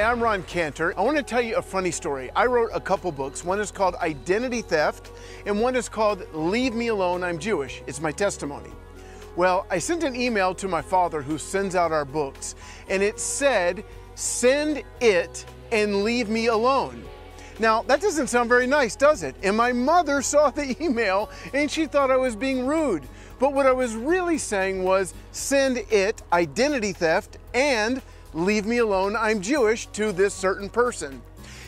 I'm Ron Cantor. I want to tell you a funny story. I wrote a couple books. One is called Identity Theft, and one is called Leave Me Alone, I'm Jewish. It's my testimony. Well, I sent an email to my father who sends out our books, and it said, send it and leave me alone. Now, that doesn't sound very nice, does it? And my mother saw the email and she thought I was being rude. But what I was really saying was, send it, identity theft, and leave me alone, I'm Jewish, to this certain person.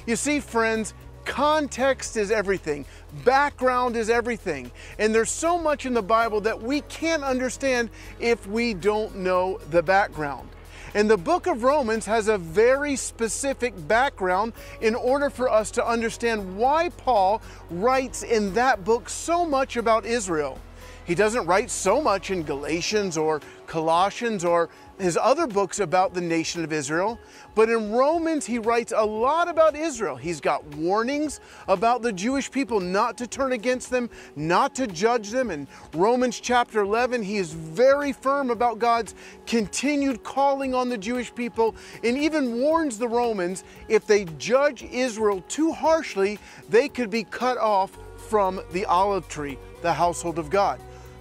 You see, friends, context is everything. Background is everything. And there's so much in the Bible that we can't understand if we don't know the background. And the book of Romans has a very specific background in order for us to understand why Paul writes in that book so much about Israel. He doesn't write so much in Galatians or Colossians or his other books about the nation of Israel, but in Romans he writes a lot about Israel. He's got warnings about the Jewish people not to turn against them, not to judge them. In Romans chapter 11, he is very firm about God's continued calling on the Jewish people, and even warns the Romans if they judge Israel too harshly, they could be cut off from the olive tree, the household of God.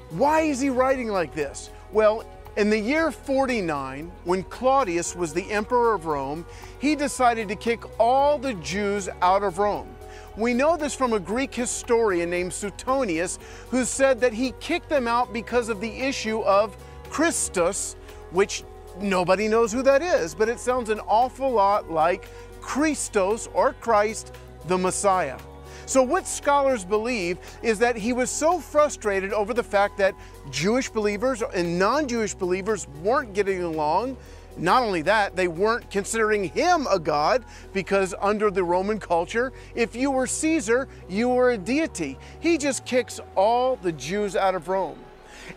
Why is he writing like this? Well, in the year 49, when Claudius was the emperor of Rome, he decided to kick all the Jews out of Rome. We know this from a Greek historian named Suetonius, who said that he kicked them out because of the issue of Christus, which nobody knows who that is, but it sounds an awful lot like Christos or Christ, the Messiah. So what scholars believe is that he was so frustrated over the fact that Jewish believers and non-Jewish believers weren't getting along. Not only that, they weren't considering him a god, because under the Roman culture, if you were Caesar, you were a deity. He just kicks all the Jews out of Rome.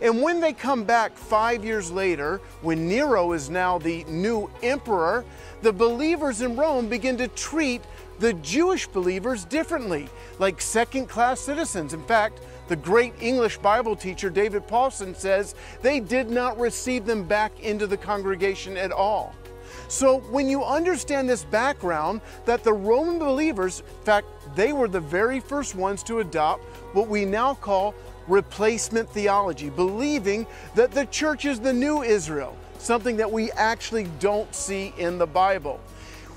And when they come back 5 years later, when Nero is now the new emperor, the believers in Rome begin to treat the Jewish believers differently, like second-class citizens. In fact, the great English Bible teacher David Paulson says they did not receive them back into the congregation at all. So when you understand this background, that the Roman believers, in fact, they were the very first ones to adopt what we now call replacement theology, believing that the church is the new Israel, something that we actually don't see in the Bible.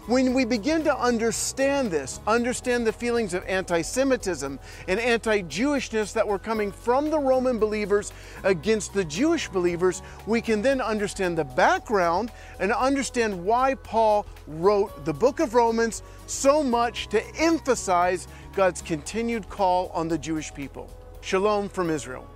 When we begin to understand this, understand the feelings of anti-Semitism and anti-Jewishness that were coming from the Roman believers against the Jewish believers, we can then understand the background and understand why Paul wrote the book of Romans so much to emphasize God's continued call on the Jewish people. Shalom from Israel.